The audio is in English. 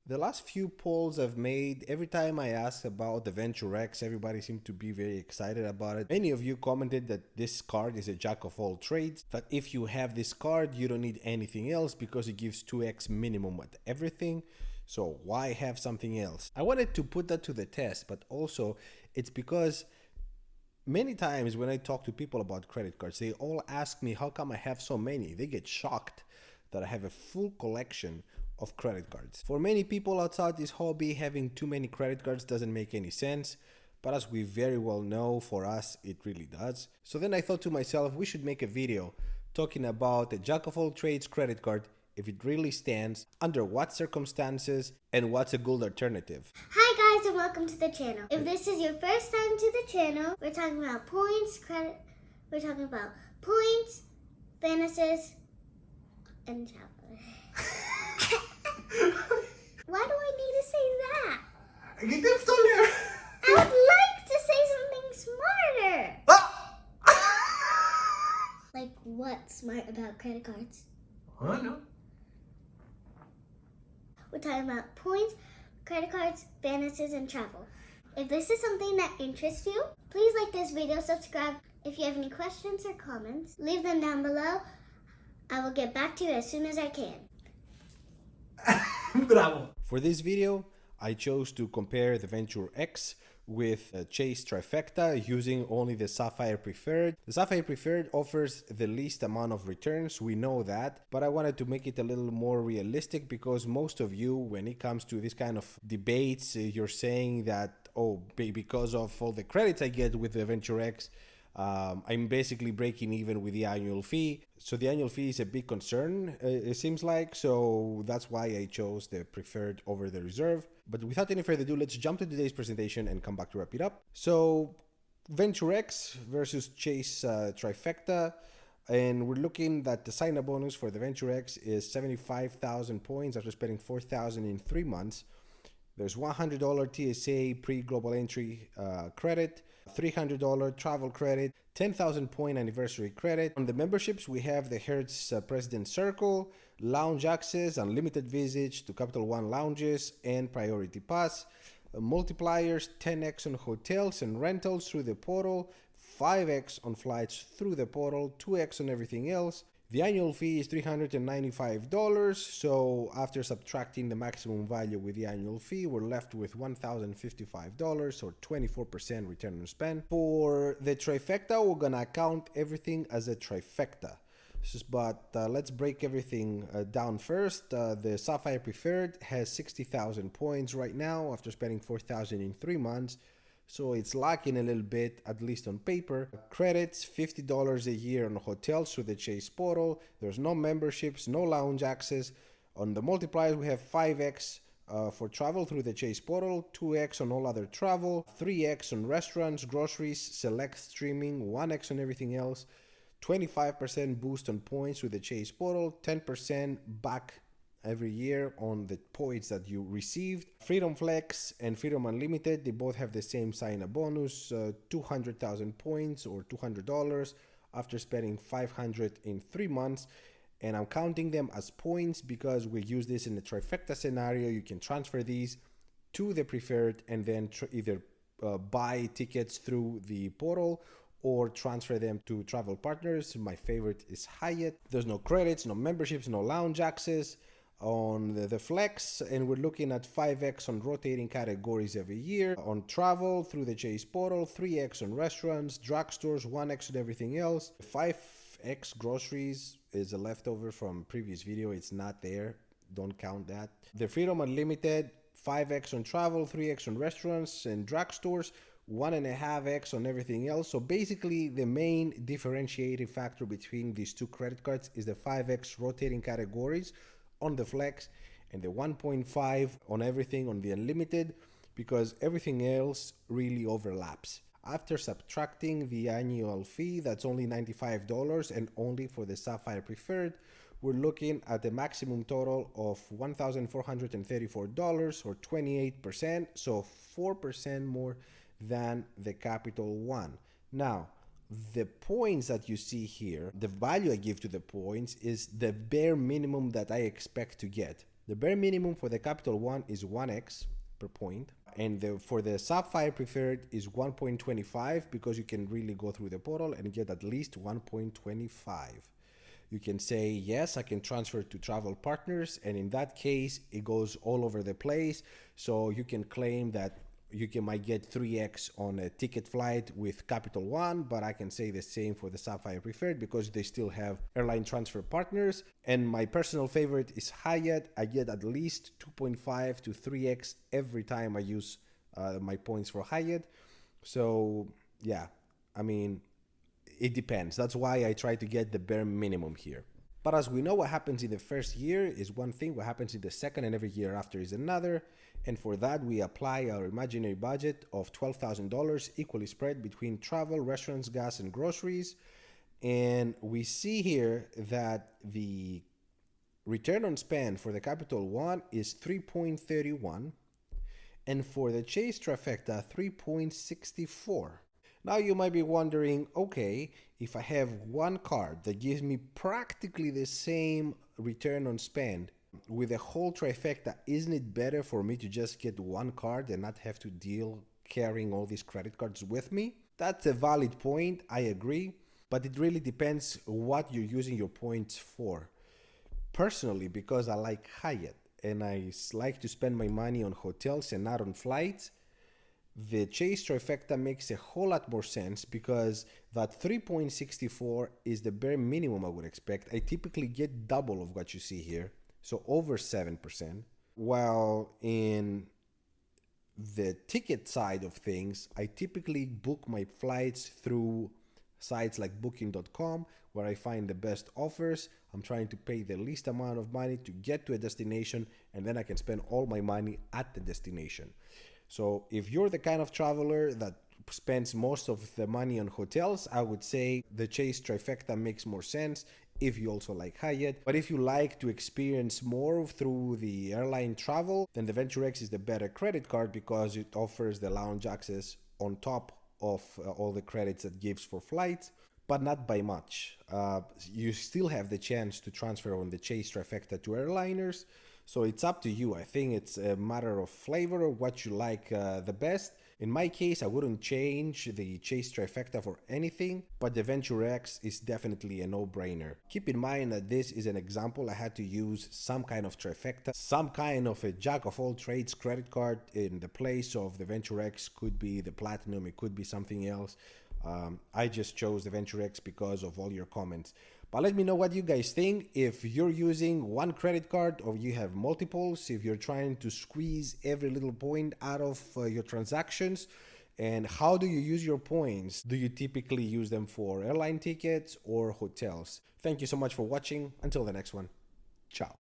The last few polls I've made, every time I ask about the Venture X, everybody seemed to be very excited about it. Many of you commented that this card is a jack of all trades, that if you have this card, you don't need anything else because it gives 2x minimum at everything. So why have something else? I wanted to put that to the test, but also it's because many times when I talk to people about credit cards, they all ask me how come I have so many. They get shocked that I have a full collection of credit cards. For many people outside this hobby, having too many credit cards doesn't make any sense, but as we very well know, for us it really does. So then I thought to myself, we should make a video talking about the jack of all trades credit card, if it really stands, under what circumstances, and what's a good alternative. Hi guys and welcome to the channel. If this is your first time to the channel, we're talking about points, bonuses, and travel. Why do I need to say that? I would like to say something smarter. Like what's smart about credit cards? No. We're talking about points, credit cards, bonuses, and travel. If this is something that interests you, please like this video, subscribe. If you have any questions or comments, leave them down below. I will get back to you as soon as I can. Bravo. For this video, I chose to compare the Venture X with Chase Trifecta using only the Sapphire Preferred. The Sapphire Preferred offers the least amount of returns, we know that, but I wanted to make it a little more realistic because most of you, when it comes to this kind of debates, you're saying that, oh, because of all the credits I get with the Venture X, I'm basically breaking even with the annual fee. So the annual fee is a big concern, it seems like. So that's why I chose the preferred over the reserve. But without any further ado, let's jump to today's presentation and come back to wrap it up. So Venture X versus Chase Trifecta. And we're looking that the sign-up bonus for the Venture X is 75,000 points after spending 4,000 in 3 months. There's $100 TSA pre-global entry credit, $300 travel credit, 10,000 point anniversary credit. On the memberships, we have the Hertz President Circle, lounge access, unlimited visits to Capital One lounges, and priority pass. Multipliers, 10x on hotels and rentals through the portal, 5x on flights through the portal, 2x on everything else. The annual fee is $395, so after subtracting the maximum value with the annual fee, we're left with $1,055 or 24% return on spend. For the trifecta, we're gonna count everything as a trifecta. But let's break everything down first. The Sapphire Preferred has 60,000 points right now after spending 4,000 in 3 months. So it's lacking a little bit, at least on paper. Credits, $50 a year on hotels through the Chase portal. There's no memberships, no lounge access. On the multipliers, we have 5x for travel through the Chase portal, 2x on all other travel, 3x on restaurants, groceries, select streaming, 1x on everything else, 25% boost on points through the Chase portal, 10% back every year on the points that you received. Freedom Flex and Freedom Unlimited, they both have the same sign-up bonus, 200,000 points or $200 after spending 500 in 3 months. And I'm counting them as points because we use this in the trifecta scenario. You can transfer these to the preferred and then either buy tickets through the portal or transfer them to travel partners. My favorite is Hyatt. There's no credits, no memberships, no lounge access on the flex, and we're looking at 5x on rotating categories every year. On travel through the Chase portal, 3x on restaurants, drugstores, 1x on everything else. 5x groceries is a leftover from previous video, it's not there, don't count that. The Freedom Unlimited, 5x on travel, 3x on restaurants and drugstores, 1.5x on everything else. So basically the main differentiating factor between these two credit cards is the 5x rotating categories on the flex and the 1.5 on everything on the unlimited, because everything else really overlaps. After subtracting the annual fee, that's only $95 and only for the Sapphire Preferred, we're looking at the maximum total of $1,434 or 28%, so 4% more than the Capital One. Now, the points that you see here, the value I give to the points is the bare minimum that I expect to get. The bare minimum for the Capital One is 1x per point, and for the Sapphire Preferred is 1.25 because you can really go through the portal and get at least 1.25. You can say, yes, I can transfer to travel partners, and in that case, it goes all over the place. So you can claim that might get 3x on a ticket flight with Capital One, but I can say the same for the Sapphire Preferred because they still have airline transfer partners. And my personal favorite is Hyatt. I get at least 2.5 to 3x every time I use my points for Hyatt. So yeah, I mean, it depends. That's why I try to get the bare minimum here. But as we know, what happens in the first year is one thing, what happens in the second and every year after is another. And for that, we apply our imaginary budget of $12,000 equally spread between travel, restaurants, gas, and groceries. And we see here that the return on spend for the Capital One is 3.31, and for the Chase Trifecta, 3.64. Now you might be wondering, okay, if I have one card that gives me practically the same return on spend with a whole trifecta, isn't it better for me to just get one card and not have to deal carrying all these credit cards with me? That's a valid point, I agree, but it really depends what you're using your points for. Personally, because I like Hyatt and I like to spend my money on hotels and not on flights, the Chase Trifecta makes a whole lot more sense because that 3.64 is the bare minimum I would expect. I typically get double of what you see here, so over 7%, while in the ticket side of things, I typically book my flights through sites like booking.com where I find the best offers. I'm trying to pay the least amount of money to get to a destination, and then I can spend all my money at the destination. So if you're the kind of traveler that spends most of the money on hotels, I would say the Chase Trifecta makes more sense if you also like Hyatt. But if you like to experience more through the airline travel, then the Venture X is the better credit card because it offers the lounge access on top of all the credits it gives for flights, but not by much. You still have the chance to transfer on the Chase Trifecta to airliners. So it's up to you. I think it's a matter of flavor, what you like the best. In my case, I wouldn't change the Chase Trifecta for anything, but the Venture X is definitely a no-brainer. Keep in mind that this is an example. I had to use some kind of trifecta, some kind of a jack of all trades credit card in the place of the Venture X. Could be the Platinum, it could be something else. I just chose the Venture X because of all your comments. But let me know what you guys think. If you're using one credit card or you have multiples, if you're trying to squeeze every little point out of your transactions, and how do you use your points? Do you typically use them for airline tickets or hotels? Thank you so much for watching. Until the next one. Ciao.